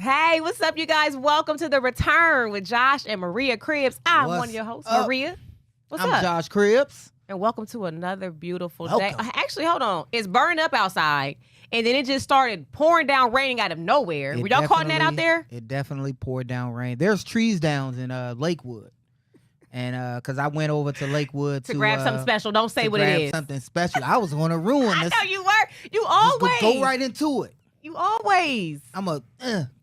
Hey, what's up, you guys? Welcome to The Return with Josh and Maria Cribbs. I'm one of your hosts, Maria. What's up? I'm Josh Cribbs. And welcome to another beautiful day. Actually, hold on. It's burning up outside, and then it just started pouring down, raining out of nowhere. Were y'all caught that out there? It definitely poured down rain. There's trees down in Lakewood. And because I went over to Lakewood to grab something special. Don't say what it is. Something special. I was going to ruin this. I know you were. You always. Go right into it. You always. I'm a.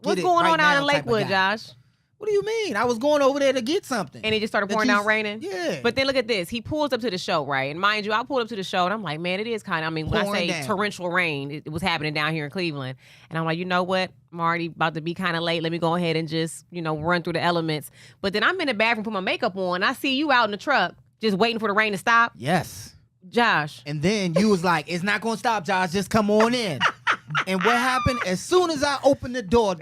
What's going on out in Lakewood, Josh? What do you mean? I was going over there to get something. And it just started pouring down raining? Yeah. But then look at this. He pulls up to the show, right? And mind you, I pulled up to the show, and I'm like, man, it is kind of, when I say torrential rain, it was happening down here in Cleveland. And I'm like, you know what? I'm already about to be kind of late. Let me go ahead and just, run through the elements. But then I'm in the bathroom, put my makeup on, and I see you out in the truck just waiting for the rain to stop. Yes. Josh. And then you was like, it's not going to stop, Josh. Just come on in. And what happened? As soon as I opened the door,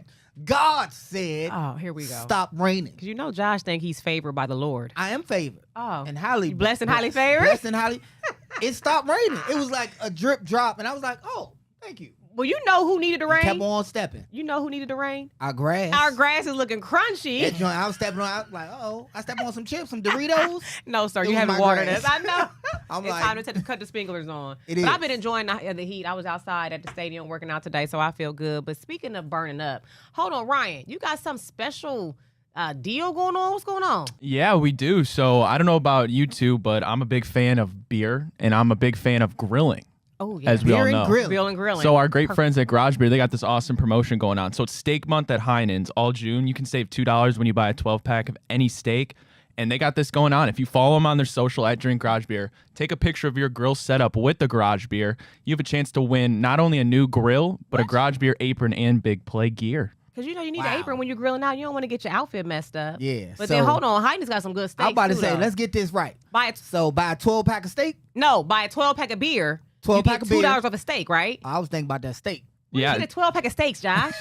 God said, "Oh, here we go. Stop raining." Because Josh think he's favored by the Lord. I am favored. Oh, and highly blessed and highly favored. Blessed and highly. It stopped raining. It was like a drip drop, and I was like, "Oh, thank you." Well, you know who needed the rain? Kept on stepping. You know who needed the rain? Our grass. Our grass is looking crunchy. That joint, I was stepping on. I was like, "Oh, I stepped on some chips, some Doritos." No, sir, you haven't watered this. I know. It's time to cut the sprinklers on. But I've been enjoying the heat. I was outside at the stadium working out today, so I feel good. But speaking of burning up, hold on, Ryan, you got some special deal going on? What's going on? Yeah, we do. So I don't know about you two, but I'm a big fan of beer, and I'm a big fan of grilling. Oh, yeah. As we all know. Beer and grilling. So our great friends at Garage Beer, they got this awesome promotion going on. So it's steak month at Heinen's all June. You can save $2 when you buy a 12-pack of any steak. And they got this going on. If you follow them on their social at Drink Garage Beer, take a picture of your grill setup with the Garage Beer. You have a chance to win not only a new grill, but a Garage Beer apron and big play gear. Because you need an apron when you're grilling out. You don't want to get your outfit messed up. Yeah. But then hold on. Heinen's got some good steaks. I'm about to say, let's get this right. Buy a 12-pack of steak? No, buy a 12-pack of beer. 12-pack of beer. $2 off a steak, right? I was thinking about that steak. Yeah. You get a 12-pack of steaks, Josh.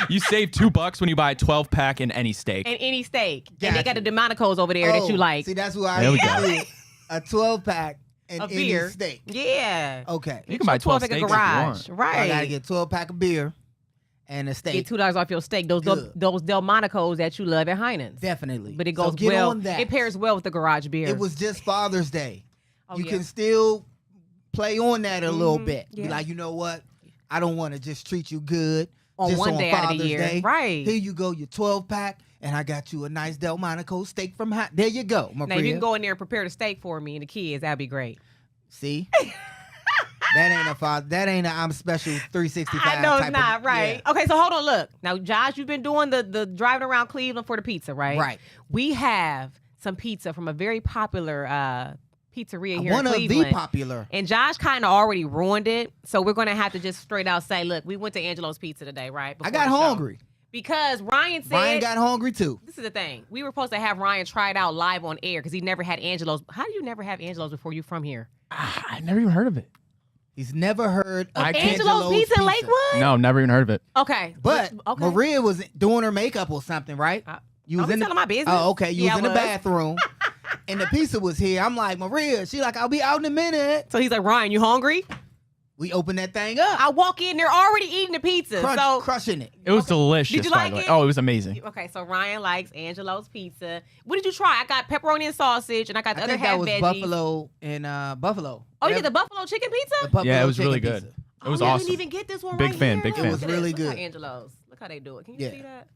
You save $2 when you buy a 12-pack in any steak. And any steak. Gotcha. And they got the Demonicos over there that you like. See, that's who I see. A 12-pack and any beer. steak. Yeah. Okay. You can buy 12 steaks if you want. Right. I got to get 12-pack of beer and a steak. Get $2 off your steak. Those Delmonicos that you love at Heinen's. Definitely. But it goes well. It pairs well with the Garage Beer. It was just Father's Day. You can still play on that a little bit. Yeah. Be like, you know what? I don't want to just treat you good on just one on day Father's out of the year. Day. Right. Here you go, your 12-pack, and I got you a nice Delmonico steak from There you go, my Now, if you can go in there and prepare the steak for me and the kids, that'd be great. See? That ain't a I'm special 365. I know it's not, right? Yeah. Okay, so hold on, look. Now, Josh, you've been doing the driving around Cleveland for the pizza, right? Right. We have some pizza from a very popular pizzeria here in Cleveland. One of the popular. And Josh kind of already ruined it, so we're going to have to just straight out say, look, we went to Angelo's Pizza today, right? I got hungry. Because Ryan said... Ryan got hungry, too. This is the thing. We were supposed to have Ryan try it out live on air because he never had Angelo's. How do you never have Angelo's before you from here? I never even heard of it. He's never heard of Angelo's Pizza in Lakewood? No, never even heard of it. Okay. But Maria was doing her makeup or something, right? You was telling my business. Oh, okay. You was in the bathroom. And the pizza was here. I'm like, Maria. She like, I'll be out in a minute. So he's like, Ryan, you hungry? We opened that thing up. I walk in, they're already eating the pizza. Crushing it. It was delicious. Did you like it? Oh, it was amazing. Okay, so Ryan likes Angelo's Pizza. What did you try? I got pepperoni and sausage, and I got the other half veggie. that was buffalo and buffalo. Oh, you get the buffalo chicken pizza? Yeah, it was really good. Pizza. It was awesome. I didn't even get this one big right fan, here. big fan. It was really good. Look how Angelo's. Look how they do it. Can you see that?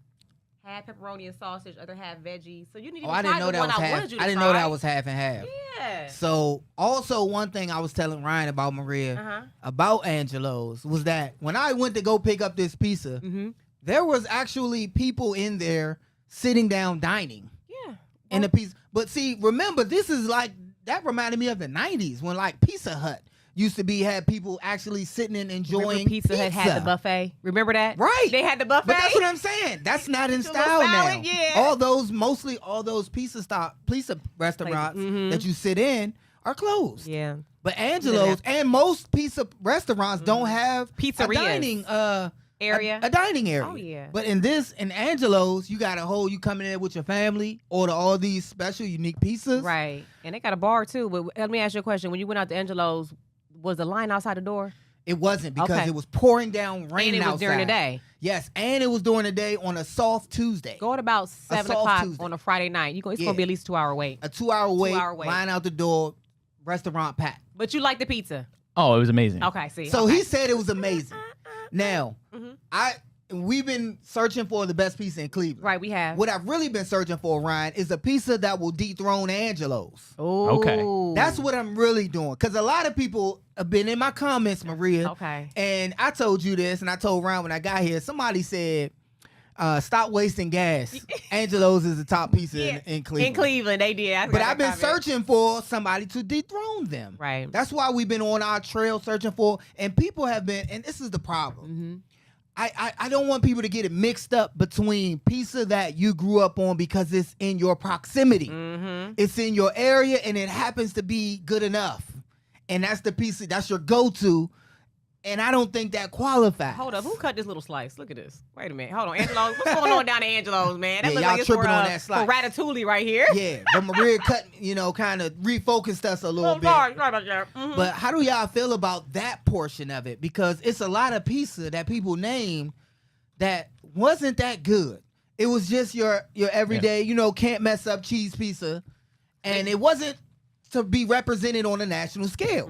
Half pepperoni and sausage, other half veggie. So you need to try the one I wanted you to try. I didn't know that was half and half. Yeah. So also one thing I was telling Ryan about Maria about Angelo's was that when I went to go pick up this pizza, there was actually people in there sitting down dining. Yeah. In the pizza. But see, remember, this is like that reminded me of the 90s when like Pizza Hut used to had people actually sitting and enjoying Pizza Hut had the buffet. Remember that? Right. They had the buffet. But that's what I'm saying. That's not in style now. Yeah. All those pizza restaurants that you sit in are closed. Yeah. But Angelo's and most pizza restaurants don't have Pizzerias. a dining area. A dining area. Oh yeah. But in Angelo's, you got you coming in with your family, order all these special unique pizzas. Right. And they got a bar too. But let me ask you a question. When you went out to Angelo's, was the line outside the door? It wasn't because it was pouring down rain and it was outside. during the day. Yes, and it was during the day on a soft Tuesday. Go at about 7 o'clock on a Friday night. It's going to be at least 2 hour wait. A 2 hour wait. Line out the door. Restaurant packed. But you like the pizza? Oh, it was amazing. Okay, see. So he said it was amazing. Now, we've been searching for the best pizza in Cleveland. Right, we have. What I've really been searching for, Ryan, is a pizza that will dethrone Angelo's. Oh, okay. That's what I'm really doing. Because a lot of people have been in my comments, Maria. Okay. And I told you this, and I told Ryan when I got here. Somebody said, stop wasting gas. Angelo's is the top pizza in Cleveland. In Cleveland, they did. But I've been searching for somebody to dethrone them. Right. That's why we've been on our trail searching for, and people have been, and this is the problem. I don't want people to get it mixed up between pizza that you grew up on because it's in your proximity. It's in your area, and it happens to be good enough. And that's the pizza, that's your go-to. And I don't think that qualifies. Hold up, who cut this little slice? Look at this. Wait a minute. Hold on, Angelo's. What's going on down at Angelo's, man? That looks y'all like it's tripping for, on that slice. for Ratatouille right here. Yeah, but Maria cut, kind of refocused us a little bit. Sorry about that. But how do y'all feel about that portion of it? Because it's a lot of pizza that people name that wasn't that good. It was just your everyday, can't mess up cheese pizza. And it wasn't to be represented on a national scale.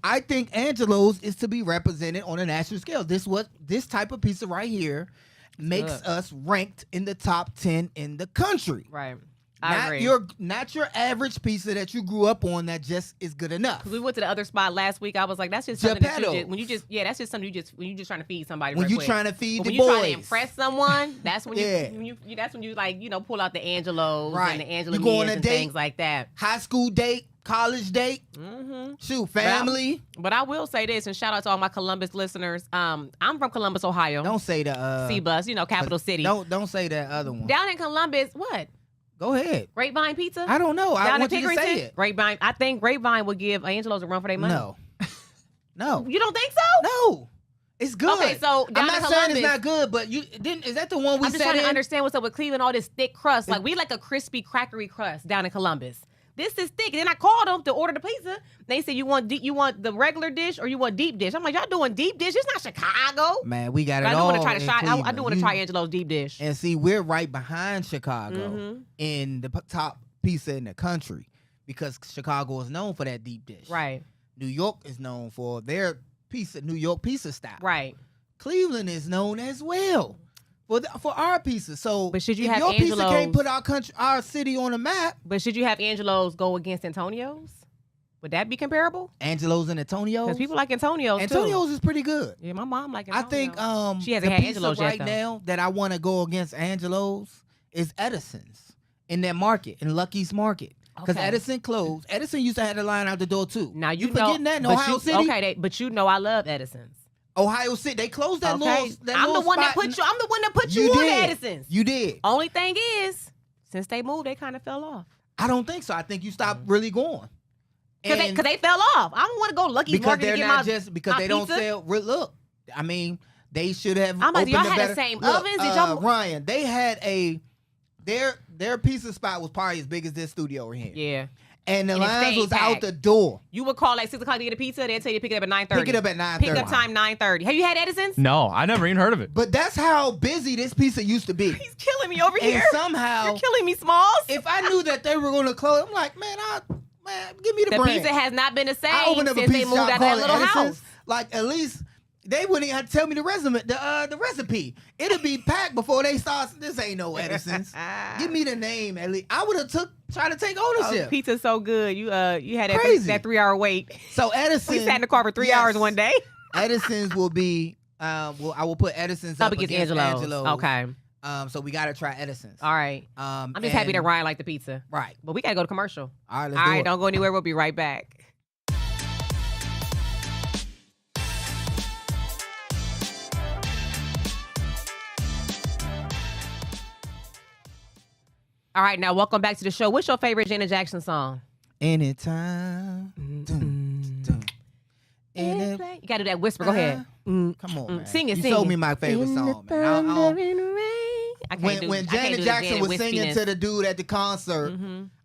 I think Angelo's is to be represented on a national scale. This type of pizza right here makes us ranked in the top 10 in the country. Right. I agree. Not your average pizza that you grew up on that just is good enough. We went to the other spot last week. I was like, that's just something that that's just something when you just trying to feed somebody. When you trying to feed but the when boys. you trying to impress someone, that's when you like, pull out the Angelos and the Angela and things like that. High school date, college date, shoot, family. But I will say this, and shout out to all my Columbus listeners. I'm from Columbus, Ohio. Don't say the C-Bus, capital city. Don't say that other one. Down in Columbus, what? Go ahead. Grapevine Pizza? I don't know. I want you to say it. Grapevine. I think Grapevine would give Angelo's a run for their money. No. You don't think so? No. It's good. Okay, so I'm not saying it's not good, but is that the one we said? I'm just trying to understand what's up with Cleveland, all this thick crust. Like, we like a crispy, crackery crust down in Columbus. This is thick. And then I called them to order the pizza. They said, you want the regular dish or you want deep dish? I'm like, y'all doing deep dish? It's not Chicago. Man, we got it I all. I do want to try Angelo's deep dish. And see, we're right behind Chicago in the top pizza in the country because Chicago is known for that deep dish. Right. New York is known for their New York pizza style. Right. Cleveland is known as well for our pizza. So, but should you if have your Angelo's, pizza can't put our city on the map. But should you have Angelo's go against Antonio's? Would that be comparable? Angelo's and Antonio's? Because people like Antonio's too. Antonio's is pretty good. Yeah, my mom like Antonio's. I think she hasn't had Angelo's right yet, now that I want to go against Angelo's is Edison's in that market, in Lucky's Market. Because Edison closed. Edison used to have the line out the door too. Now you forgetting that in Ohio City? Okay, but I love Edison's. Ohio City, they closed that little. I'm the one that put you on Edison's. You did. Only thing is, since they moved, they kind of fell off. I don't think so. I think you stopped really going. Because they fell off. I don't want to go Lucky's Market to get my because they don't sell. Look, I mean, they should have. I'm like, y'all had the same ovens. Did y'all? Ryan, they had their pizza spot was probably as big as this studio we're here. Yeah. And the lines was out the door. You would call at 6 o'clock to get a pizza. They'd tell you to pick it up at 9:30. Pick it up at 9:30. Pick up time 9:30. Have you had Edison's? No, I never even heard of it. But that's how busy this pizza used to be. He's killing me over here. And somehow, you're killing me, Smalls. If I knew that they were going to close, I'm like, man, give me the brand. The pizza has not been the same I opened up since a they moved out that little house. Like, at least they wouldn't even have to tell me the recipe. It'll be packed before they start. This ain't no Edison's. Give me the name at least. I would have tried to take ownership. Pizza's so good. You had that 3 hour wait. So Edison, we sat in the car for 3 hours one day. Edison's will be. I will put Edison's up against Angelo's. Okay. So we gotta try Edison's. All right. I'm just happy that Ryan liked the pizza. Right. But we gotta go to commercial. All right. Let's do it. Don't go anywhere. We'll be right back. All right, now welcome back to the show. What's your favorite Janet Jackson song? Anytime. You gotta do that whisper. Go ahead. Come on, man. Sing it. You told me my favorite song, man. When Janet Jackson was singing to the dude at the concert,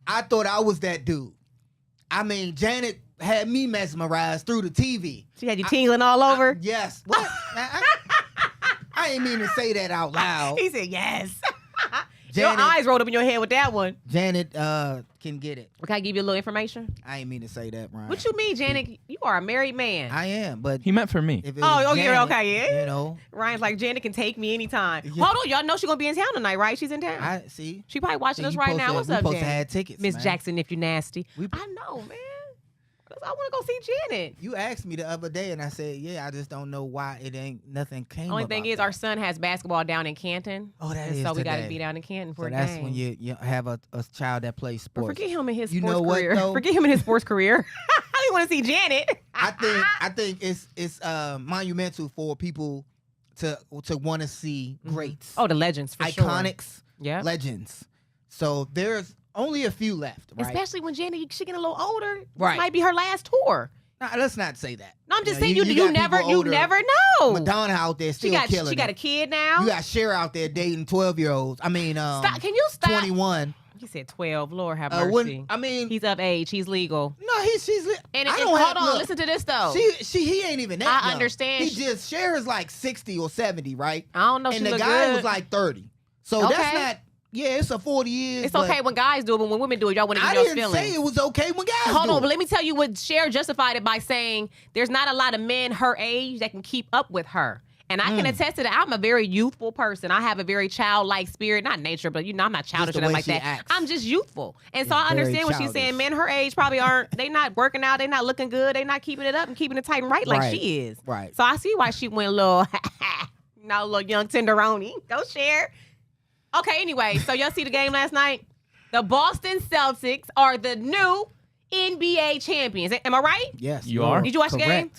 I thought I was that dude. I mean, Janet had me mesmerized through the TV. She had you tingling all over? Yes. What? I ain't mean to say that out loud. He said yes. Janet, your eyes rolled up in your head with that one. Janet can get it. Can I give you a little information? I ain't mean to say that, Ryan. What you mean, Janet? You are a married man. I am, but he meant for me. If it was Janet, you're okay, yeah. You know, Ryan's like, Janet can take me anytime. Yeah. Hold on, y'all know she's gonna be in town tonight, right? She's in town. I see. She probably watching us right now. What's up, supposed Janet? to have tickets, Miss man. Jackson, if you're nasty. I know, man. I want to go see Janet. You asked me the other day, and I said, yeah, I just don't know why it ain't nothing came. Only thing is, that. Our son has basketball down in Canton. Oh, that is so we got to be down in Canton for so a that's game. when you have a child that plays sports. But forget him and his you sports know what, career. though? Forget him and his sports career. I want to see Janet. I think it's monumental for people to want to see greats. Oh, the legends for sure. Iconics. Yeah. Legends. So there's only a few left, right? Especially when Janet, she getting a little older. Right. This might be her last tour. Nah, let's not say that. No, I'm just saying you you never know. Madonna out there still killing. She got a kid now. You got Cher out there dating 12-year-olds. I mean, stop. Can you stop? 21. He said 12. Lord have mercy. I mean, he's of age. He's legal. No, she's. And hold on, listen to this though. He ain't even that young. I understand. He just Cher is like 60 or 70, right? I don't know. And the guy was like 30. So that's not. Yeah, it's a 40 years. It's okay when guys do it, but when women do it, y'all want to get your feelings. I didn't say it was okay when guys do it. Hold on, but let me tell you what Cher justified it by saying there's not a lot of men her age that can keep up with her. And I can attest to that. I'm a very youthful person. I have a very childlike spirit. Not nature, but I'm not childish or nothing like that. Acts. I'm just youthful. And so I understand what she's saying. Men her age probably aren't, they not working out, they not looking good, they not keeping it up and keeping it tight and right like she is. Right. So I see why she went a little, a little young tenderoni. Go Cher. Okay, anyway, so y'all see the game last night? The Boston Celtics are the new NBA champions. Am I right? Yes. You are? Did you watch the game?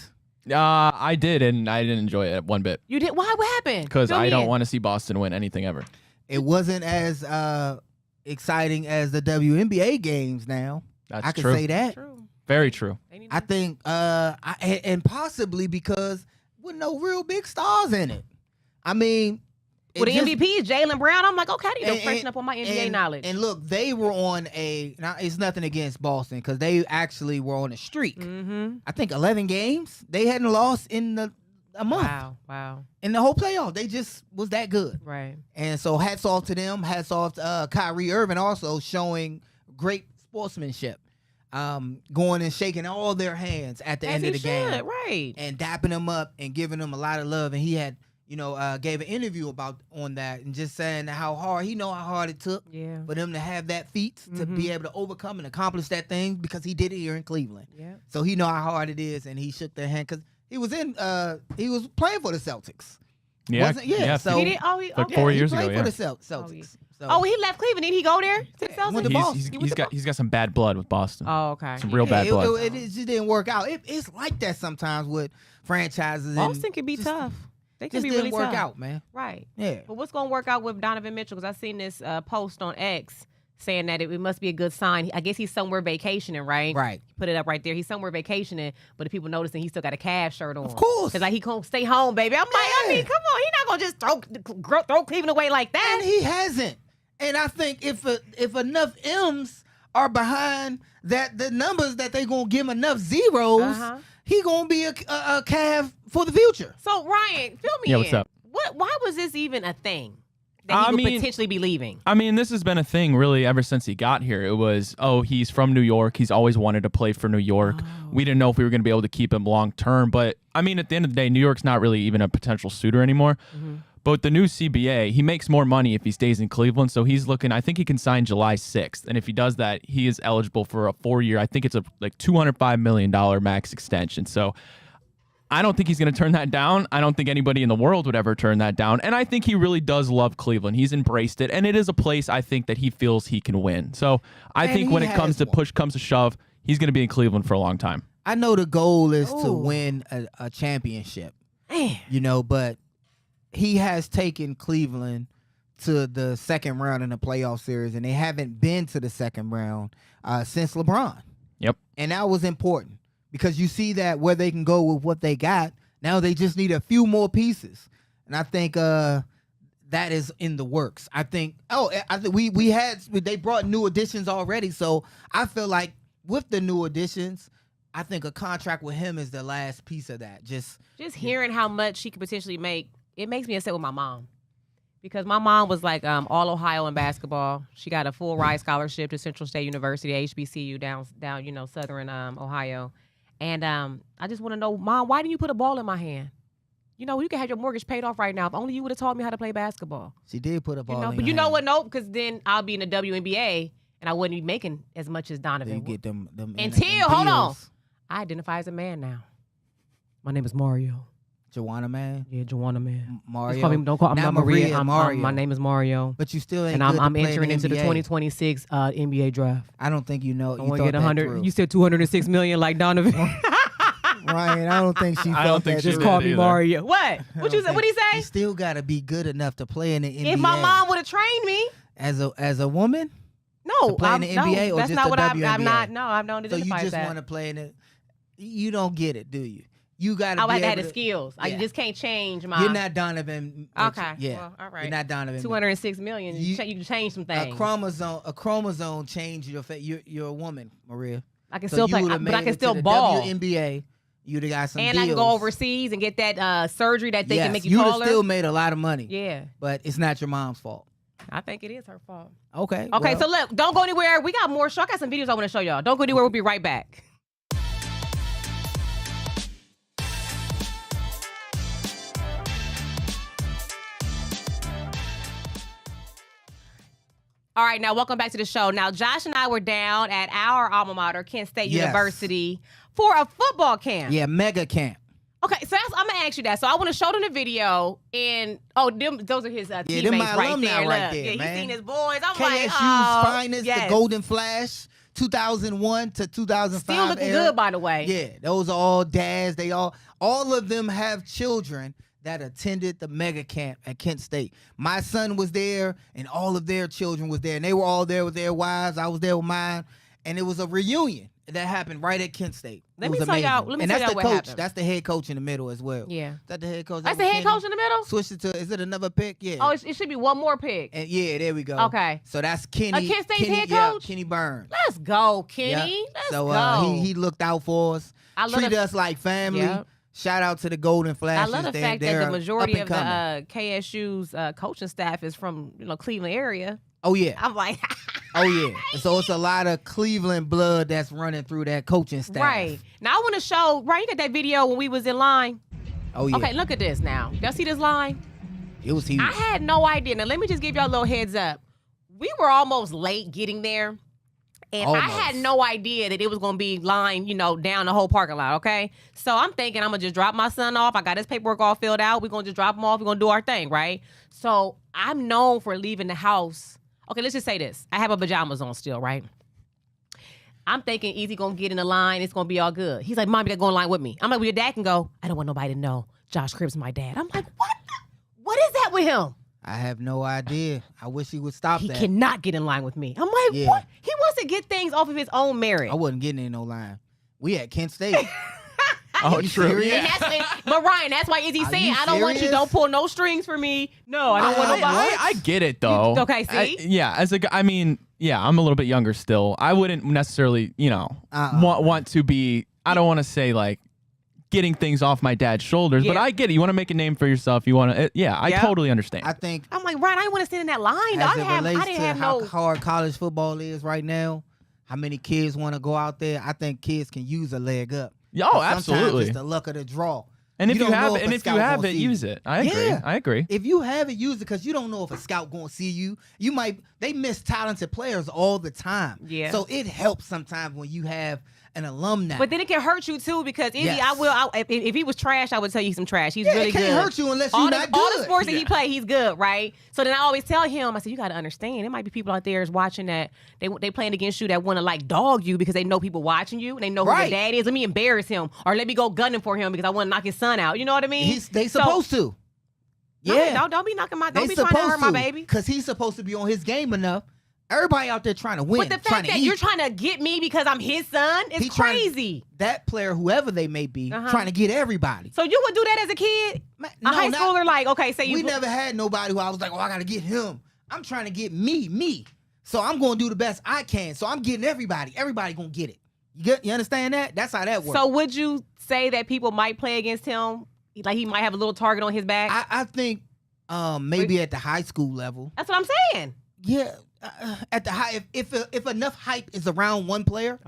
I did, and I didn't enjoy it one bit. You did? Why? What happened? Because I don't want to see Boston win anything ever. It wasn't as exciting as the WNBA games now. That's true. I can say that. True. Very true. I think, and possibly because with no real big stars in it. I mean, well, the MVP is Jaylen Brown. I'm like, okay, I need to freshen up on my NBA knowledge. And look, they were on now it's nothing against Boston because they actually were on a streak. Mm-hmm. I think 11 games. They hadn't lost in a month. Wow. In the whole playoff. They just was that good. Right. And so hats off to them. Hats off to Kyrie Irving also showing great sportsmanship. Going and shaking all their hands at the end of the game. Right. And dapping them up and giving them a lot of love. And he had gave an interview on that and just saying how hard how hard it took for them to have that feat to be able to overcome and accomplish that thing because he did it here in Cleveland. Yeah. So he know how hard it is and he shook their hand because he was playing for the Celtics. Yeah. So he did. Like 4 years ago. He played for the Celtics. So, he left Cleveland. Did he go there to the Celtics? He's got some bad blood with Boston. Oh, okay. Some real bad blood. It just didn't work out. It's like that sometimes with franchises. Boston can be tough. They can be really tough. Didn't work out, man. Right. Yeah. But what's going to work out with Donovan Mitchell? Because I seen this post on X saying that it must be a good sign. I guess he's somewhere vacationing, right? Right. Put it up right there. He's somewhere vacationing, but the people noticing he still got a Cavs shirt on. Of course. Because he can't stay home, baby. I'm like, I mean, come on. He's not going to just throw Cleveland away like that. And he hasn't. And I think if enough M's are behind that, the numbers that they going to give him enough zeros, he going to be a Cav for the future. So, Ryan, fill me in. What's up? Why was this even a thing? That he would potentially be leaving. I mean, this has been a thing really ever since he got here. It was, he's from New York. He's always wanted to play for New York. We didn't know if we were going to be able to keep him long term. But, I mean, at the end of the day, New York's not really even a potential suitor anymore. Mm-hmm. But with the new CBA, he makes more money if he stays in Cleveland. So he's looking, I think he can sign July 6th. And if he does that, he is eligible for a 4-year, I think it's a $205 million max extension. So I don't think he's going to turn that down. I don't think anybody in the world would ever turn that down. And I think he really does love Cleveland. He's embraced it. And it is a place I think that he feels he can win. So I think when it comes to push comes to shove, he's going to be in Cleveland for a long time. I know the goal is to win a championship, but he has taken Cleveland to the second round in the playoff series, and they haven't been to the second round since LeBron. Yep. And that was important because you see that where they can go with what they got. Now they just need a few more pieces. And I think that is in the works. I think they brought new additions already, so I feel like with the new additions, I think a contract with him is the last piece of that. Just hearing how much she could potentially make, it makes me upset with my mom. Because my mom was like all Ohio in basketball. She got a full ride scholarship to Central State University, HBCU down Southern Ohio. And I just want to know, Mom, why didn't you put a ball in my hand? You can have your mortgage paid off right now. If only you would have taught me how to play basketball. She did put a ball in But you know what? Nope, because then I'll be in the WNBA and I wouldn't be making as much as Donovan. You get them Until, hold on. I identify as a man now. My name is Mario. Joanna Man? Yeah, Joanna Man. Mario. Don't call me, I'm not Maria. Mario. My name is Mario. But you still ain't and good I'm to play entering in into the NBA. 2026 NBA draft. I don't think you know. I You want to thought get 100. that through. You said 206 million like Donovan. Ryan, I don't think she. I don't think she Just did call me either. Mario. What? What you say? What he say? You still got to be good enough to play in the NBA. If my mom would have trained me. As a woman. No, to play in the NBA or that's just not the what WNBA? I'm not. No, I don't So you identify as just that. want to play in it. You don't get it, do you? You got to. I be had able the to, skills. I yeah. just can't change my. You're not Donovan. Okay. Yeah. Well, all right. You're not Donovan. 206 million. You can change some things. A chromosome change your face. You're a woman, Maria. I can still play, but I can still the ball. WNBA. You'd have got some And deals. I can go overseas and get that surgery that they can make you you'd taller. have still made a lot of money. Yeah. But it's not your mom's fault. I think it is her fault. Okay. Okay, well, so look, don't go anywhere. We got more show. I got some videos I want to show y'all. Don't go anywhere. We'll be right back. All right, now welcome back to the show. Now, Josh and I were down at our alma mater, Kent State University, for a football camp. Yeah, mega camp. Okay, so I'm gonna ask you that. So I want to show them the video, and those are his teammates them my right alumni there. right Look, there, yeah, man. he's seen his boys. I'm KSU's like, finest, yes. the Golden Flash, 2001 to 2005. Still looking era. good, by the way. Yeah, those are all dads. All of them have children that attended the mega camp at Kent State. My son was there, and all of their children was there, and they were all there with their wives. I was there with mine, and it was a reunion that happened right at Kent State. Let me tell y'all what coach. happened. That's the head coach in the middle as well. Yeah. Is that the head coach? That's the head coach in the middle? Switched it to, is it another pick? Yeah. Oh, it should be one more pick. And yeah, there we go. Okay. So that's Kenny. Kent State's head coach? Yeah, Kenny Burns. Let's go, Kenny. Yep. Let's so go. he looked out for us. I love treated us like family. Yep. Shout out to the Golden I Flashes. love the fact that the majority of the KSU's coaching staff is from Cleveland area. Oh yeah. I'm like, oh yeah. So it's a lot of Cleveland blood that's running through that coaching staff. right. Now I want to show, right, you got that video when we was in line? Oh yeah. Okay, look at this now. Y'all see this line? It was huge. I had no idea. Now let me just give y'all a little heads up. We were almost late getting there. And I had no idea that it was going to be lined, down the whole parking lot, okay? So I'm thinking I'm going to just drop my son off. I got his paperwork all filled out. We're going to just drop him off. We're going to do our thing, right? So I'm known for leaving the house. Okay, let's just say this. I have my pajamas on still, right? I'm thinking Easy going to get in the line. It's going to be all good. He's like, Mom, you got to go in line with me. I'm like, well, your dad can go. I don't want nobody to know. Josh Cribb's my dad. I'm like, what is that with him? I have no idea. I wish he would stop that. He cannot get in line with me. I'm like, what? He wants to get things off of his own merit. I wasn't getting in no line. We at Kent State. Oh, true. Yeah. But Ryan, that's why Izzy saying, I don't want you, don't pull no strings for me. No, I don't want nobody. I get it though. Okay, see? As a guy, I mean, yeah, I'm a little bit younger still. I wouldn't necessarily, want to be, I don't want to say like, getting things off my dad's shoulders, but I get it. You want to make a name for yourself. You want to, I totally understand. I think I'm like, Ryan, I didn't want to stand in that line. as it relates to how hard college football is right now, how many kids want to go out there, I think kids can use a leg up. Oh, absolutely. Sometimes it's the luck of the draw. And if you have it, use use it. I agree. Yeah. I agree. If you have it, use it, because you don't know if a scout going to see you. They miss talented players all the time. Yeah. So it helps sometimes when you have an alumni. But then it can hurt you too, because Izzy, Yes. if he was trash, I would tell you some trash. He's Yeah, really it good. can't hurt you unless you're not all good. the sports that he play, he's good, right? So then I always tell him, I said, you got to understand, there might be people out there is watching that they playing against you that want to like dog you because they know people watching you and they know who your dad is. Let me embarrass him, or let me go gunning for him because I want to knock his son out. You know what I mean? They supposed to. Yeah. No, don't be knocking my. Don't be trying to hurt my baby. Because he's supposed to be on his game enough. Everybody out there trying to win. But the fact that you're trying to get me because I'm his son is crazy. That player, whoever they may be, trying to get everybody. So you would do that as a kid? A high schooler, like, okay, say you. We never had nobody who I was like, I got to get him. I'm trying to get me. So I'm going to do the best I can. So I'm getting everybody. Everybody going to get it. You understand that? That's how that works. So would you say that people might play against him? Like he might have a little target on his back? I think maybe at the high school level. That's what I'm saying. Yeah. At the high, if enough hype is around one player,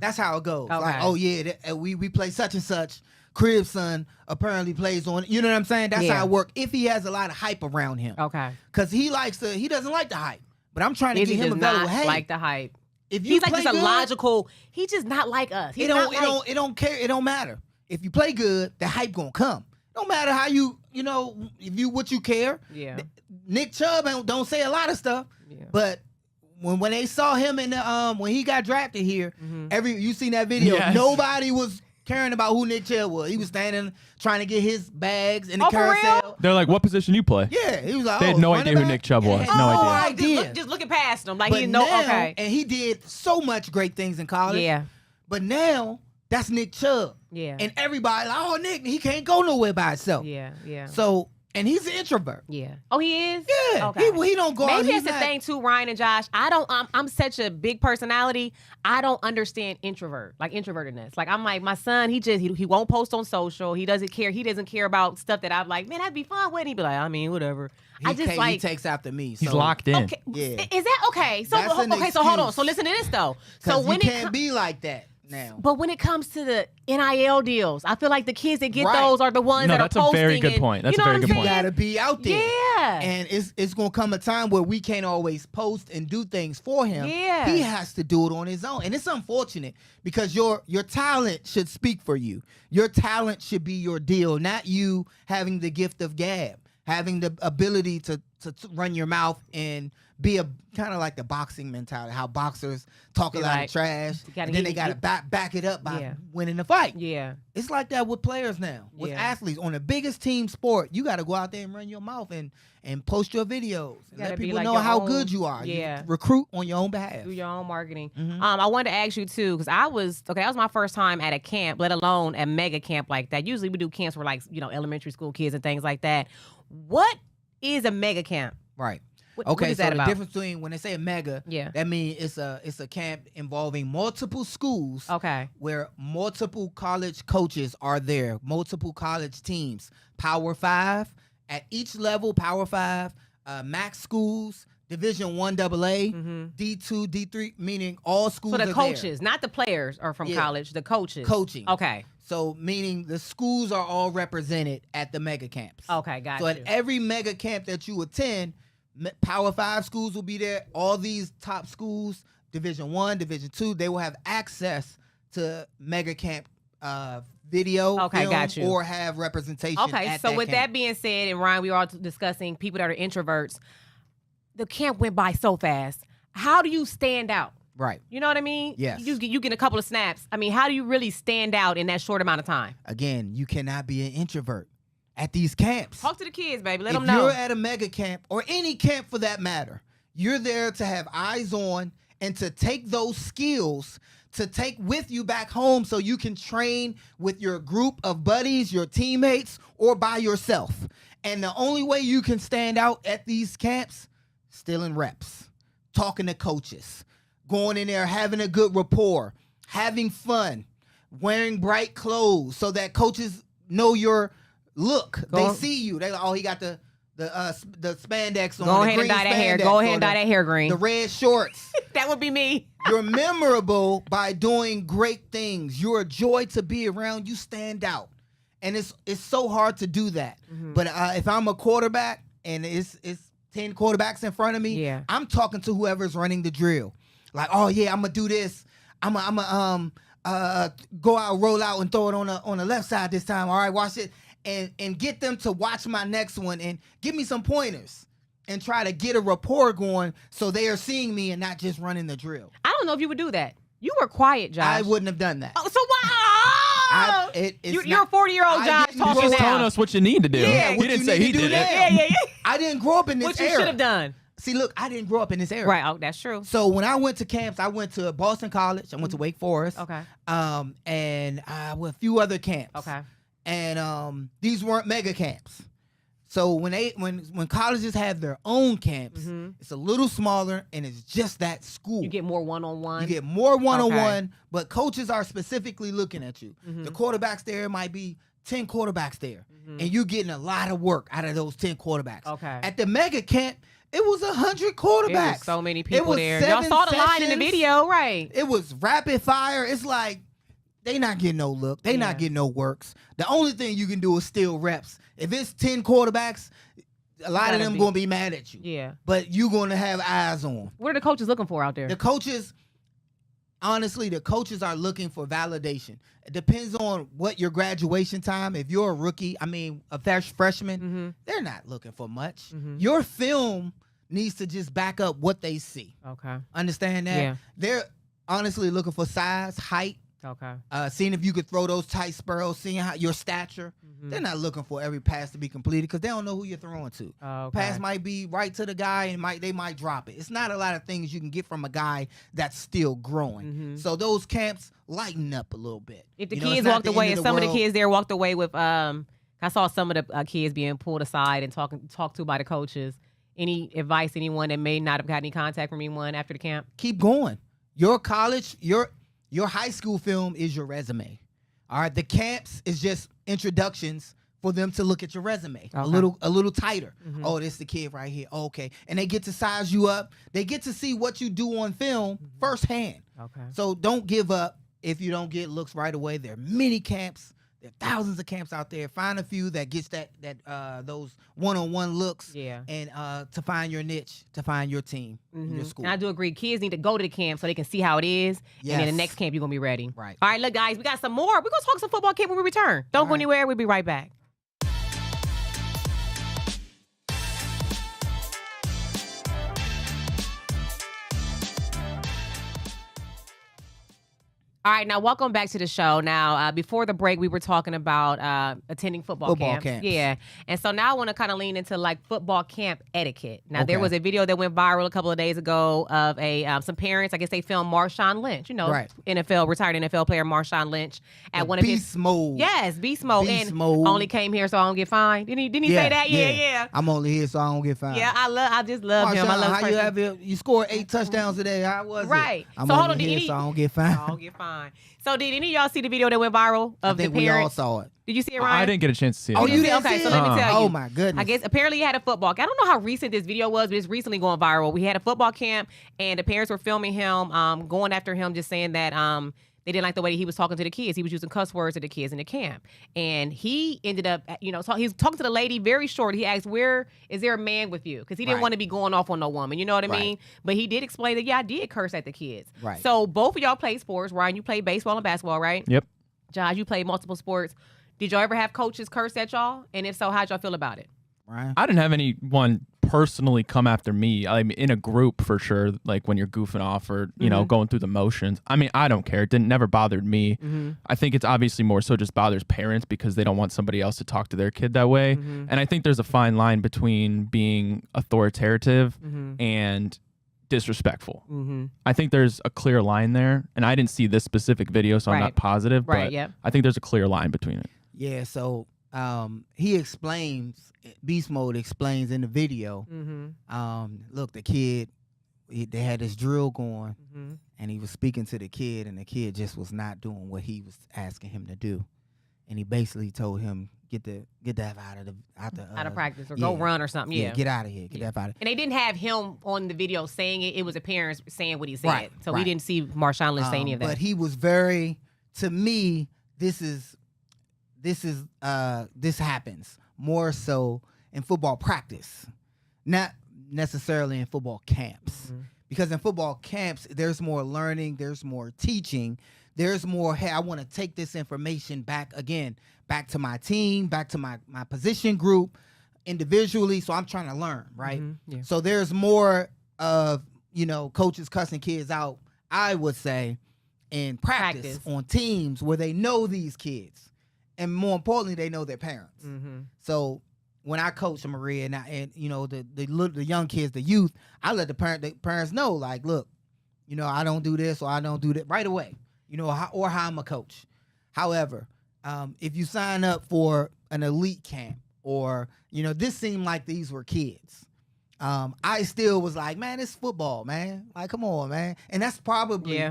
that's how it goes. Okay. Like, oh yeah, we play such and such. Crib's son apparently plays on it. You know what I'm saying? That's how it works. If he has a lot of hype around him, okay, because he doesn't like the hype. But I'm trying to get him a fellow. Hey, like the hype. If you he's like play just good, a logical. He's just not like us. It don't care. It don't matter. If you play good, the hype gonna come. No matter how what you care. Yeah. Nick Chubb don't say a lot of stuff. Yeah. But when they saw him in the when he got drafted here, you seen that video? Yes. Nobody was caring about who Nick Chubb was. He was standing trying to get his bags in the carousel. They're like, "What position you play?" Yeah, he was like, they had no idea who Nick Chubb was. No idea. Just looking past him, like but he now, okay. And he did so much great things in college. Yeah. But now that's Nick Chubb. Yeah. And everybody like, oh, Nick, he can't go nowhere by himself. Yeah. Yeah. So. And he's an introvert. Yeah. Oh, he is? Yeah. Okay. He don't go out. Maybe that's the thing too, Ryan and Josh. I'm such a big personality. I don't understand introvertedness. Like I'm like, my son, he won't post on social. He doesn't care. He doesn't care about stuff that I'm like, man, that'd be fun. Wouldn't he be like, I mean, whatever. He takes after me. He's locked in. Okay. Yeah. Is that okay? So so hold on. So listen to this though. So when you can't be like that. Now. But when it comes to the NIL deals, I feel like the kids that get those are the ones that are posting. No, that's a very good point. That's a very good point. You gotta be out there. Yeah. And it's gonna come a time where we can't always post and do things for him. Yeah. He has to do it on his own. And it's unfortunate because your talent should speak for you. Your talent should be your deal, not you having the gift of gab, having the ability to run your mouth and be a kind of like the boxing mentality, how boxers talk a lot of trash, and then they got to back it up by winning the fight. Yeah. It's like that with players now, with athletes. On the biggest team sport, you got to go out there and run your mouth and post your videos and let people know how good you are. Yeah. You recruit on your own behalf. Do your own marketing. I wanted to ask you too, because that was my first time at a camp, let alone a mega camp like that. Usually we do camps for elementary school kids and things like that. What is a mega camp? Right. What is that about? The difference between when they say a mega, that means it's a camp involving multiple schools. Okay. Where multiple college coaches are there, multiple college teams, Power 5 at each level, Power 5, max schools, Division 1 AA, D2, D3, meaning all schools. So the coaches, not the players, are from college. The coaches. Coaching. Okay. So meaning the schools are all represented at the mega camps. Okay, gotcha. So at every mega camp that you attend, Power 5 schools will be there. All these top schools, Division 1, Division 2, they will have access to mega camp video, film, got you. Or have representation. Okay, so with camp. That being said, and Ryan, we were all discussing people that are introverts. The camp went by so fast. How do you stand out? Right. You know what I mean? Yes. You get a couple of snaps. I mean, how do you really stand out in that short amount of time? Again, you cannot be an introvert at these camps. Talk to the kids, baby. Let them know. If you're at a mega camp or any camp for that matter, you're there to have eyes on and to take those skills to take with you back home so you can train with your group of buddies, your teammates, or by yourself. And the only way you can stand out at these camps, stealing reps, talking to coaches, going in there, having a good rapport, having fun, wearing bright clothes so that coaches know your look. They see you. They like, oh, he got the spandex on. Go ahead and dye that hair. Go ahead and dye that hair green. The red shorts. That would be me. You're memorable by doing great things. You're a joy to be around. You stand out. And it's so hard to do that. But if I'm a quarterback and it's 10 quarterbacks in front of me, I'm talking to whoever's running the drill. Like, oh yeah, I'm gonna do this. I'm gonna go out, roll out, and throw it on the left side this time. All right, watch it. And get them to watch my next one and give me some pointers and try to get a rapport going so they are seeing me and not just running the drill. I don't know if you would do that. You were quiet, Josh. I wouldn't have done that. Oh, so why? You're a 40-year-old Josh talking now. He's just telling us what you need to do. Yeah, he didn't say he did it. Yeah. I didn't grow up in this era. What you should have done. See, look, I didn't grow up in this era. Right, that's true. So when I went to camps, I went to Boston College. I went to Wake Forest. Okay. And with a few other camps. Okay. And these weren't mega camps. So when colleges have their own camps, it's a little smaller and it's just that school. You get more one-on-one. You get more one-on-one, but coaches are specifically looking at you. The quarterbacks there might be 10 quarterbacks there, and you're getting a lot of work out of those 10 quarterbacks. Okay. At the mega camp, it was 100 quarterbacks. So many people there. Y'all saw the line in the video, right? It was rapid fire. It's like they not getting no look. They not getting no works. The only thing you can do is steal reps. If it's 10 quarterbacks, a lot of them going to be mad at you. Yeah. But you going to have eyes on. What are the coaches looking for out there? The coaches, honestly, the coaches are looking for validation. It depends on what your graduation time. If you're a rookie, a freshman, they're not looking for much. Your film needs to just back up what they see. Okay. Understand that? Yeah. They're honestly looking for size, height. Okay. Seeing if you could throw those tight spurls, seeing how your stature. They're not looking for every pass to be completed because they don't know who you're throwing to. Okay. Pass might be right to the guy and they might drop it. It's not a lot of things you can get from a guy that's still growing. So those camps lighten up a little bit. If the kids walked away, and some of the kids there walked away with, I saw some of the kids being pulled aside and talked to by the coaches. Any advice, anyone that may not have got any contact from anyone after the camp? Keep going. Your college, your high school film is your resume. All right, the camps is just introductions for them to look at your resume a little tighter. Oh, this is the kid right here. Oh, okay, and they get to size you up. They get to see what you do on film firsthand. Okay. So don't give up if you don't get looks right away. There are many camps. There are thousands of camps out there. Find a few that gets those one-on-one looks. Yeah. And to find your niche, to find your team, your school. And I do agree. Kids need to go to the camp so they can see how it is. Yes. And then the next camp, you're going to be ready. Right. All right, look, guys, we got some more. We're going to talk some football camp when we return. Don't go anywhere. We'll be right back. All right, now welcome back to the show. Now, before the break, we were talking about attending football camps. Yeah, and so now I want to kind of lean into like football camp etiquette. Now, there was a video that went viral a couple of days ago of some parents. I guess they filmed Marshawn Lynch, retired NFL player Marshawn Lynch at one of his beast mode. Yes, beast mode. Only came here so I don't get fined. Didn't he say that? Yeah. I'm only here so I don't get fined. Yeah, I just love him. I love how you scored 8 touchdowns today. How was it? Right. I'm only here so I don't get fined. I don't get fined. So did any of y'all see the video that went viral of the parents? We all saw it. Did you see it, Ryan? I didn't get a chance to see it. Oh, you didn't see it? Okay, so let me tell you. Oh, my goodness. I guess apparently he had a football camp. I don't know how recent this video was, but it's recently going viral. We had a football camp, and the parents were filming him, going after him, just saying that they didn't like the way he was talking to the kids. He was using cuss words to the kids in the camp. And he ended up, he was talking to the lady very short. He asked, where is there a man with you? Because he didn't want to be going off on no woman. You know what I mean? But he did explain that, I did curse at the kids. Right. So both of y'all play sports. Ryan, you play baseball and basketball, right? Yep. Josh, you played multiple sports. Did y'all ever have coaches curse at y'all? And if so, how'd y'all feel about it? Ryan? I didn't have anyone personally come after me. I mean, in a group for sure, like when you're goofing off or, you know, going through the motions. I mean, I don't care. It never bothered me. I think it's obviously more so just bothers parents because they don't want somebody else to talk to their kid that way. And I think there's a fine line between being authoritative and disrespectful. I think there's a clear line there. And I didn't see this specific video, so I'm not positive. But I think there's a clear line between it. Yeah, so he explains, Beast Mode explains in the video, look, the kid, they had this drill going, and he was speaking to the kid, and the kid just was not doing what he was asking him to do. And he basically told him, get that out of practice or go run or something. Yeah, get out of here. Get that out of here. And they didn't have him on the video saying it. It was the parents saying what he said. So we didn't see Marshawn Lynch say any of that. But he was very, to me, this happens more so in football practice, not necessarily in football camps. Because in football camps, there's more learning, there's more teaching, there's more, hey, I want to take this information back to my team, back to my position group individually. So I'm trying to learn, right? So there's more of, coaches cussing kids out, I would say, in practice. On teams where they know these kids. And more importantly, they know their parents. So when I coach Maria and the young kids, the youth, I let the parents know, like, look, I don't do this or I don't do that right away, how I'm a coach. However, if you sign up for an elite camp or, this seemed like these were kids. I still was like, man, it's football, man. Like, come on, man. And that's probably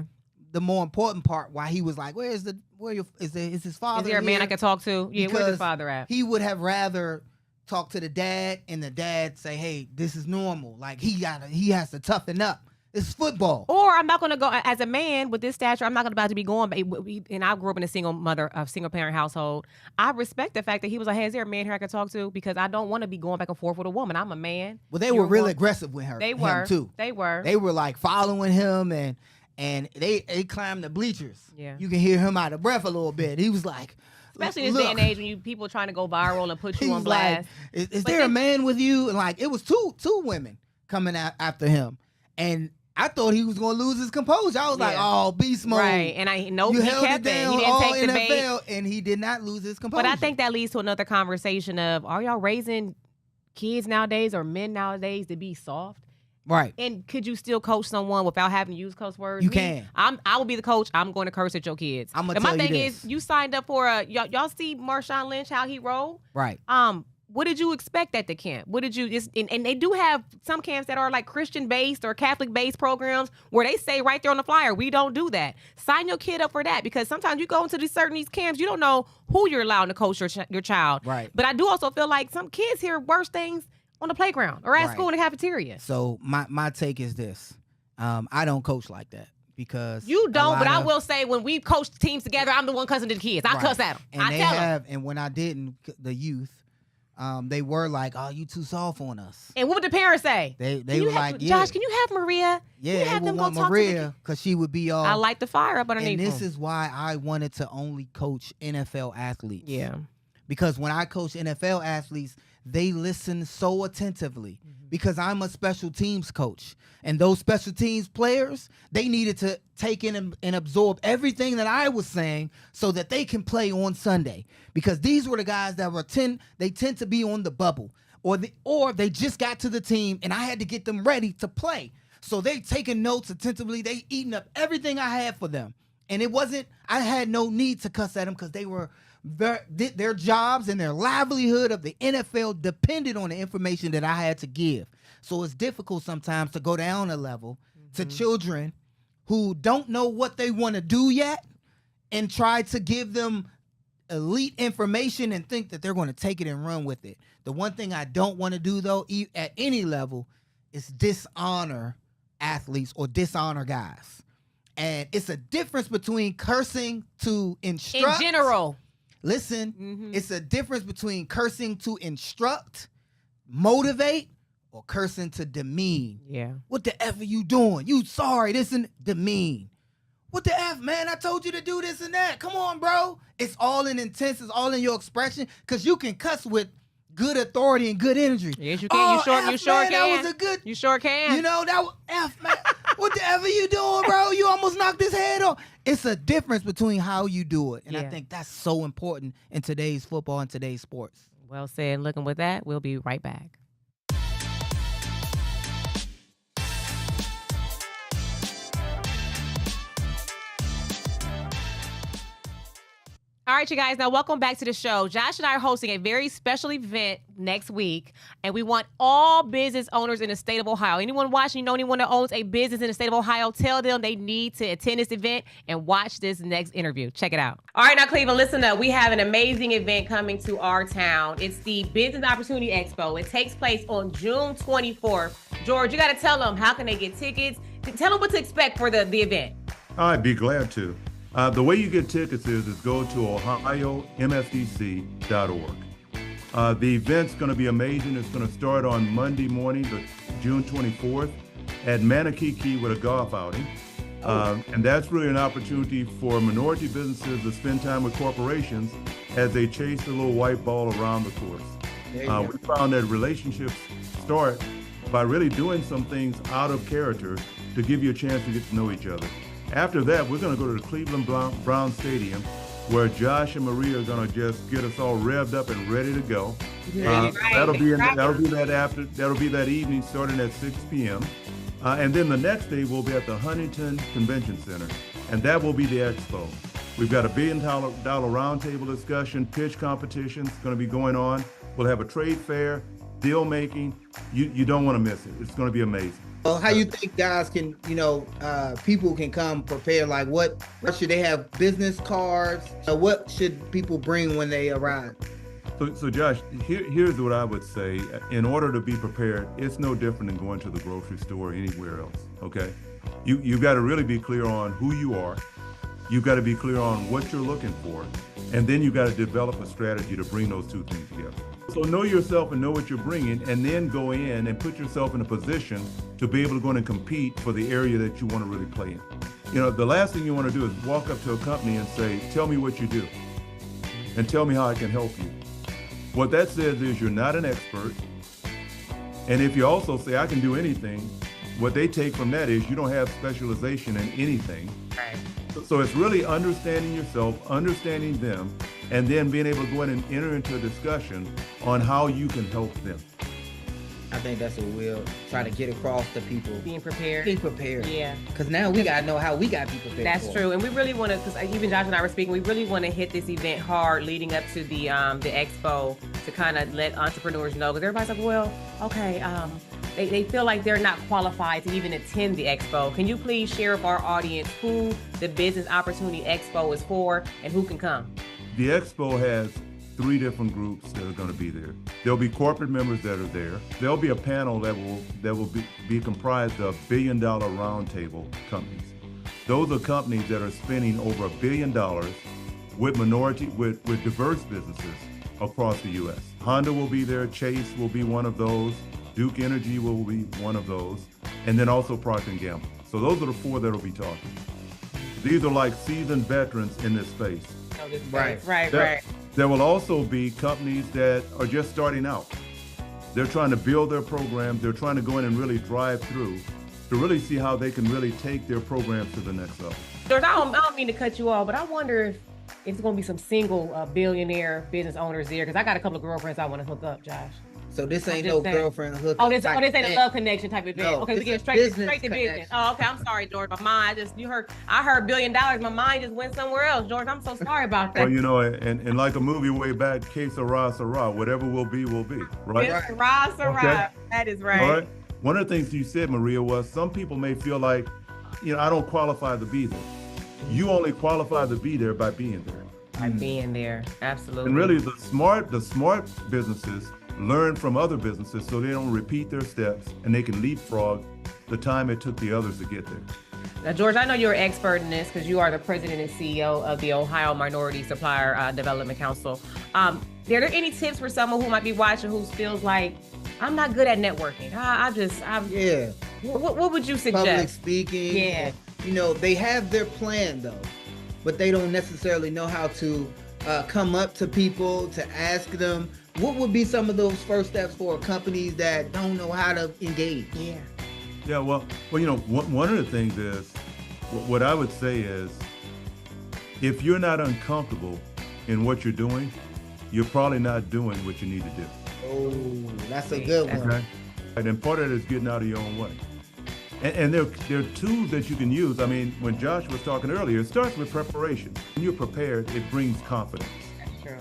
the more important part why he was like, is his father? Is there a man I can talk to? Yeah, Because where's his father at? He would have rather talk to the dad and the dad say, hey, this is normal. Like, he has to toughen up. It's football. Or I'm not going to go as a man with this stature. I'm not about to be going. And I grew up in a single parent household. I respect the fact that he was like, hey, is there a man here I can talk to? Because I don't want to be going back and forth with a woman. I'm a man. Well, they were really aggressive with her. They were him too. They were. They were like following him and they climbed the bleachers. Yeah. You can hear him out of breath a little bit. He was like, especially in this day and age when people trying to go viral and put you on blast. Like, is there a man with you? And like, it was two women coming out after him. And I thought he was going to lose his composure. I was like, oh, beast mode. Right. And he kept it. He didn't take the bait. And he did not lose his composure. But I think that leads to another conversation of, are y'all raising kids nowadays or men nowadays to be soft? Right. And could you still coach someone without having to use cuss words? You can. I will be the coach. I'm going to curse at your kids. I'm going to tell you this. My thing is, you signed up for y'all see Marshawn Lynch, how he rolled? Right. What did you expect at the camp? What did you and they do have some camps that are like Christian based or Catholic based programs where they say right there on the flyer, we don't do that. Sign your kid up for that, because sometimes you go into these camps, you don't know who you're allowed to coach your child. Right. But I do also feel like some kids hear worse things on the playground or at school in the cafeteria. So my take is this. I don't coach like that. Because you don't, but I will say when we coach teams together, I'm the one cussing to the kids. I cuss at them. And I tell them. And when I didn't, the youth, they were like, "Oh, you too soft on us." And what would the parents say? They were like, "Josh, can you have Maria? Yeah, have they them would want go talk Maria because she would be all. I light the fire up underneath. And this is why I wanted to only coach NFL athletes. Yeah, because when I coach NFL athletes, they listen so attentively. Because I'm a special teams coach. And those special teams players, they needed to take in and absorb everything that I was saying so that they can play on Sunday. Because these were the guys that tend to be on the bubble. Or they just got to the team and I had to get them ready to play. So they taking notes attentively. They eating up everything I had for them. And I had no need to cuss at them because they were their jobs and their livelihood of the NFL depended on the information that I had to give. So it's difficult sometimes to go down a level to children who don't know what they want to do yet and try to give them elite information and think that they're going to take it and run with it. The one thing I don't want to do, though, at any level, is dishonor athletes or dishonor guys. And it's a difference between cursing to instruct. In general. Listen, it's a difference between cursing to instruct, motivate, or cursing to demean. Yeah. What the F are you doing? You sorry, this and demean. What the F, man? I told you to do this and that. Come on, bro. It's all in intent. It's all in your expression. Because you can cuss with good authority and good energy. Yes, you can. You sure can. That was a good. You sure can. That was F, man. What the F are you doing, bro? You almost knocked his head off. It's a difference between how you do it. And I think that's so important in today's football and today's sports. Well said. Looking with that, we'll be right back. All right, you guys. Now, welcome back to the show. Josh and I are hosting a very special event next week, and we want all business owners in the state of Ohio. Anyone watching, you know anyone that owns a business in the state of Ohio, tell them they need to attend this event and watch this next interview. Check it out. All right, now, Cleveland, listen up. We have an amazing event coming to our town. It's the Business Opportunity Expo. It takes place on June 24th. George, you got to tell them how can they get tickets. Tell them what to expect for the event. I'd be glad to. The way you get tickets is go to ohiomsdc.org. The event's going to be amazing. It's going to start on Monday morning, June 24th, at Manakiki with a golf outing. And that's really an opportunity for minority businesses to spend time with corporations as they chase the little white ball around the course. We found that relationships start by really doing some things out of character to give you a chance to get to know each other. After that, we're going to go to the Cleveland Brown Stadium, where Josh and Maria are going to just get us all revved up and ready to go. That'll be that evening, starting at 6 p.m. And then the next day, we'll be at the Huntington Convention Center, and that will be the expo. We've got a $1 billion roundtable discussion, pitch competitions going to be going on. We'll have a trade fair, deal making. You don't want to miss it. It's going to be amazing. Well, how you think guys can, people can come prepared? Like what should they have? Business cards? What should people bring when they arrive? So Josh, here's what I would say. In order to be prepared, it's no different than going to the grocery store or anywhere else, okay? You've got to really be clear on who you are. You've got to be clear on what you're looking for. And then you've got to develop a strategy to bring those two things together. So know yourself and know what you're bringing, and then go in and put yourself in a position to be able to go in and compete for the area that you want to really play in. The last thing you want to do is walk up to a company and say, tell me what you do and tell me how I can help you. What that says is you're not an expert. And if you also say, I can do anything, what they take from that is you don't have specialization in anything. Right. So it's really understanding yourself, understanding them, and then being able to go in and enter into a discussion on how you can help them. I think that's what we'll try to get across to people. Being prepared. Being prepared. Yeah. Because now we got to know how we got to be prepared. That's true. And we really want to, because even Josh and I were speaking, we really want to hit this event hard leading up to the expo to kind of let entrepreneurs know. Because everybody's like, well, okay, they feel like they're not qualified to even attend the expo. Can you please share with our audience who the Business Opportunity Expo is for and who can come? The expo has 3 different groups that are going to be there. There'll be corporate members that are there. There'll be a panel that will be comprised of billion-dollar roundtable companies. Those are companies that are spending over $1 billion with diverse businesses across the U.S. Honda will be there. Chase will be one of those. Duke Energy will be one of those, and then also Procter & Gamble. So those are the 4 that will be talking. These are like seasoned veterans in this space. Right. There will also be companies that are just starting out. They're trying to build their programs. They're trying to go in and really drive through to really see how they can really take their programs to the next level. George, I don't mean to cut you off, but I wonder if it's going to be some single billionaire business owners there, because I got a couple of girlfriends I want to hook up, Josh. So this ain't no girlfriend hook. This ain't a love connection type of event. No, okay, we get straight to business. Oh, okay. I'm sorry, George. My mind I heard $1 billion. My mind just went somewhere else, George. I'm so sorry about that. Well, and like a movie way back, que sera, whatever will be, right? Yes, sera. Okay. That is right. All right. One of the things you said, Maria, was some people may feel like, I don't qualify to be there. You only qualify to be there by being there. By being there, absolutely. And really, the smart businesses learn from other businesses so they don't repeat their steps and they can leapfrog the time it took the others to get there. Now, George, I know you're an expert in this because you are the president and CEO of the Ohio Minority Supplier Development Council. Are there any tips for someone who might be watching who feels like, I'm not good at networking? Yeah. What would you suggest? Public speaking. Yeah. They have their plan though, but they don't necessarily know how to come up to people to ask them. What would be some of those first steps for companies that don't know how to engage? Yeah, well, one of the things is, what I would say is, if you're not uncomfortable in what you're doing, you're probably not doing what you need to do. Oh, that's a good one. Okay? And part of it is getting out of your own way. And there are tools that you can use. I mean, when Josh was talking earlier, it starts with preparation. When you're prepared, it brings confidence. That's true.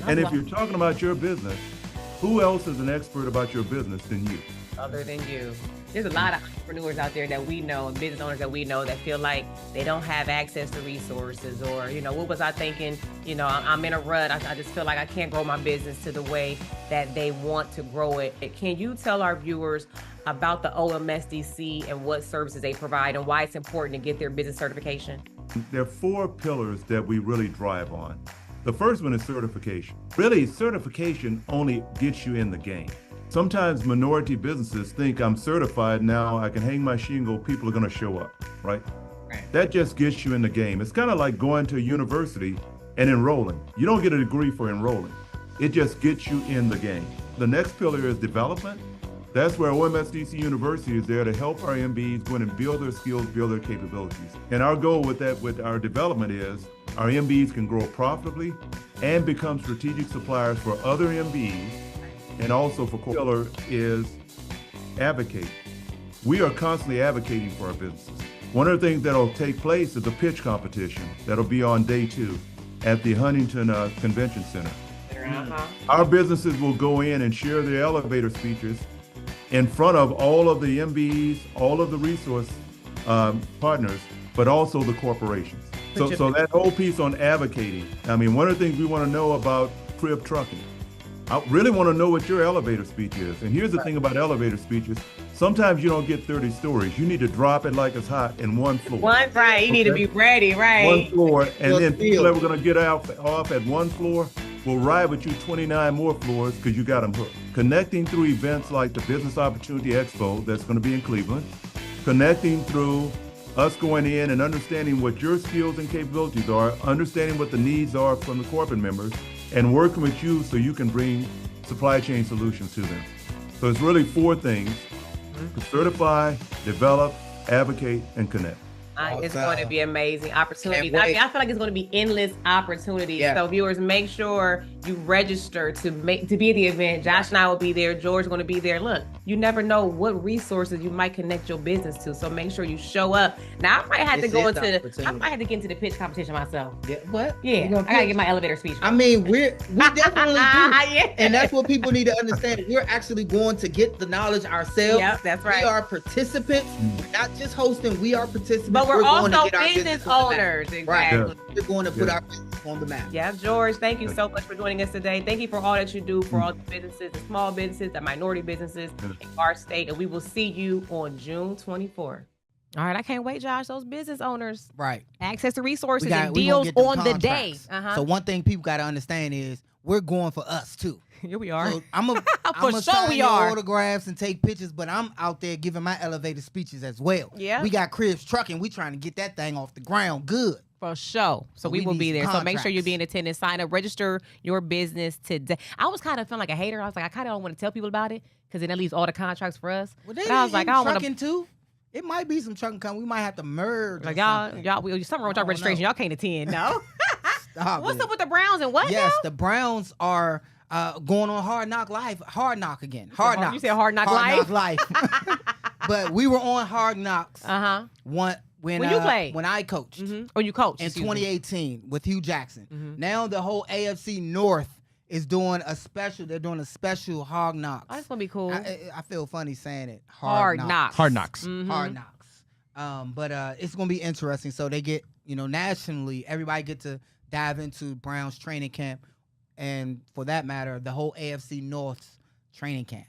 And if you're talking about your business, who else is an expert about your business than you? Other than you. There's a lot of entrepreneurs out there that we know and business owners that we know that feel like they don't have access to resources, or, what was I thinking? I'm in a rut. I just feel like I can't grow my business to the way that they want to grow it. Can you tell our viewers about the OMSDC and what services they provide and why it's important to get their business certification? There are 4 pillars that we really drive on. The first one is certification. Really, certification only gets you in the game. Sometimes minority businesses think I'm certified now, I can hang my shingle, people are going to show up, right? That just gets you in the game. It's kind of like going to a university and enrolling. You don't get a degree for enrolling. It just gets you in the game. The next pillar is development. That's where OMSDC University is there to help our MBs go in and build their skills, build their capabilities. And our goal with our development is our MBs can grow profitably and become strategic suppliers for other MBs, and also for pillar is advocate. We are constantly advocating for our businesses. One of the things that'll take place is a pitch competition that'll be on day 2 at the Huntington Convention Center. Our businesses will go in and share their elevator speeches in front of all of the MBEs, all of the resource partners, but also the corporations. So that whole piece on advocating, I mean, one of the things we want to know about crib trucking, I really want to know what your elevator speech is. And here's the thing about elevator speeches. Sometimes you don't get 30 stories. You need to drop it like it's hot in one floor. You need to be ready, right? One floor, and then people that were going to get off at one floor will ride with you 29 more floors because you got them hooked. Connecting through events like the Business Opportunity Expo that's going to be in Cleveland, connecting through us going in and understanding what your skills and capabilities are, understanding what the needs are from the corporate members, and working with you so you can bring supply chain solutions to them. So it's really 4 things: certify, develop, advocate, and connect. It's going to be amazing opportunities. I feel like it's going to be endless opportunities. Yeah. So viewers, make sure you register to be at the event. Josh and I will be there. George is going to be there. Look, you never know what resources you might connect your business to. So make sure you show up. Now I might have to get into the pitch competition myself. Yeah. What? Yeah. I gotta get my elevator speech. I mean, we definitely do. Yeah. And that's what people need to understand. We're actually going to get the knowledge ourselves. Yep, that's right. We are participants. We're not just hosting, we are participants. But we're also business owners. Exactly. Right. Yeah. We're going to put our business on the map. Yeah, George, thank you so much for joining us today. Thank you for all that you do for all the businesses, the small businesses, the minority businesses in our state. And we will see you on June 24th. All right, I can't wait, Josh. Those business owners. Right. Access to resources and deals on the day. So one thing people got to understand is we're going for us too. Here we are. So I'm a sign your autographs and take pictures, but I'm out there giving my elevator speeches as well. Yeah. We got Cribs Trucking. We trying to get that thing off the ground good. For sure. So we will be there. So make sure you be in attendance. Sign up. Register your business today. I was kind of feeling like a hater. I was like, I kind of don't want to tell people about it because then that leaves all the contracts for us. Well, I was like, I don't want to. Too. It might be some trucking company. We might have to merge. Like y'all, something wrong with our registration. Y'all can't attend. No. What's up with the Browns and what? Yes, the Browns are going on Hard Knock Live. Hard Knock again. Hard Knock. You said Hard Knock Live? Hard Knock Live. But we were on Hard Knocks. When you played? When I coached. Oh, you coached. In 2018 with Hugh Jackson. Now the whole AFC North is doing a special. They're doing a special Hard Knocks. Oh, that's going to be cool. I feel funny saying it. Hard Knocks. Hard Knocks. Hard Knocks. But it's going to be interesting. So they get, nationally, everybody get to dive into Browns training camp. And for that matter, the whole AFC North's training camp.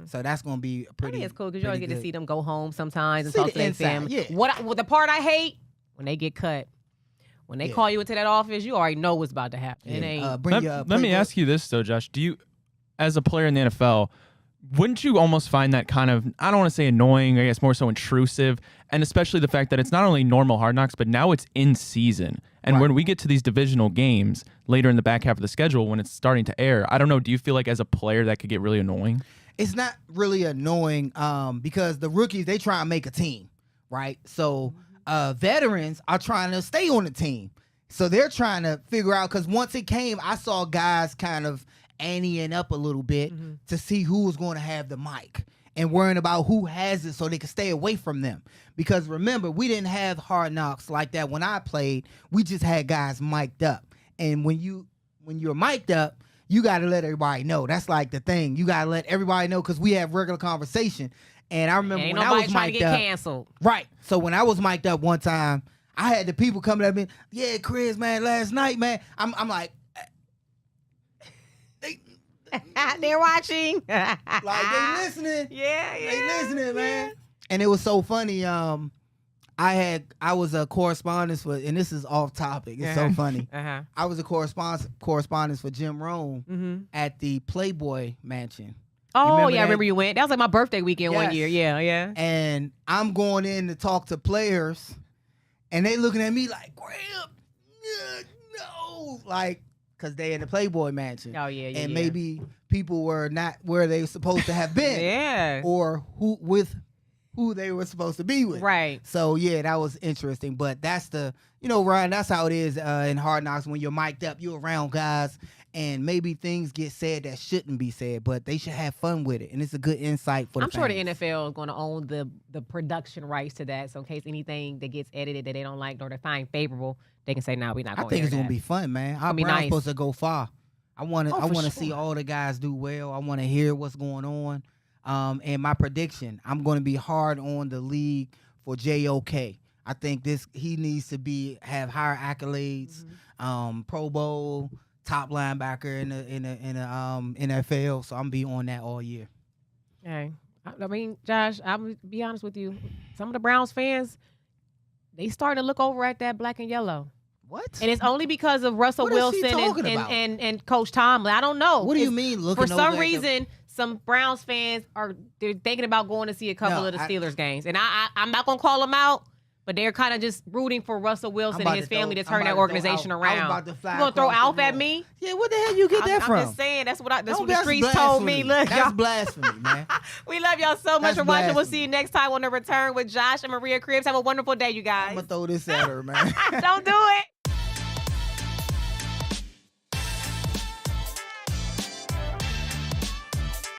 So that's going to be pretty. I think it's cool because you always get to see them go home sometimes and see talk to their family. Yeah. What the part I hate when they get cut. When they call you into that office, you already know what's about to happen. Yeah. It ain't. Let me ask you this though, Josh. Do you, as a player in the NFL, wouldn't you almost find that kind of, I don't want to say annoying, I guess more so intrusive, and especially the fact that it's not only normal Hard Knocks, but now it's in season. And when we get to these divisional games later in the back half of the schedule, when it's starting to air, I don't know, do you feel like as a player that could get really annoying? It's not really annoying because the rookies, they try and make a team, right? So veterans are trying to stay on the team. So they're trying to figure out, because once it came, I saw guys kind of anteing up a little bit to see who was going to have the mic and worrying about who has it so they can stay away from them. Because remember, we didn't have Hard Knocks like that when I played. We just had guys mic'd up. And when you're mic'd up, you got to let everybody know. That's like the thing. You got to let everybody know because we have regular conversation. And I remember when I was mic'd up. Canceled. Right. So when I was mic'd up one time, I had the people coming at me, yeah, Chris, man, last night, man. I'm like, they're watching. Like they listening. Yeah. They listening, man. And it was so funny. I was a correspondent for, and this is off topic. It's so funny. I was a correspondent for Jim Rome at the Playboy Mansion. Oh, yeah, I remember you went. That was like my birthday weekend one year. Yeah. And I'm going in to talk to players, and they looking at me like, Graham, no. Like, because they in the Playboy Mansion. Oh, yeah. And maybe people were not where they were supposed to have been. Yeah. Or who they were supposed to be with. Right. So, yeah, that was interesting. But that's Ryan, that's how it is in Hard Knocks. When you're mic'd up, you're around guys, and maybe things get said that shouldn't be said, but they should have fun with it. And it's a good insight for the fans. I'm sure the NFL is going to own the production rights to that. So in case anything that gets edited that they don't like or they find favorable, they can say, no, we're not going to I think it's going to be fun, man. Our Browns supposed to go far. I want to see all the guys do well. I want to hear what's going on. And my prediction, I'm going to be hard on the league for JOK. I think he needs to have higher accolades, Pro Bowl, top linebacker in the NFL. So I'm be on that all year. Hey, I mean, Josh, I'm gonna be honest with you. Some of the Browns fans, they starting to look over at that black and yellow. What? And it's only because of Russell Wilson and Coach Tomlin. I don't know. What do you mean? For some reason, some Browns fans they're thinking about going to see a couple of the Steelers games, and I'm not gonna call them out. But they're kind of just rooting for Russell Wilson and his family to turn that organization around. You gonna throw Alf at me? Yeah, what the hell you get that from? I'm just saying, that's what the streets told me. Look, that's blasphemy, man. We love y'all so much for watching. We'll see you next time on The Return with Josh and Maria Cribbs. Have a wonderful day, you guys. I'm gonna throw this at her, man. Don't do it.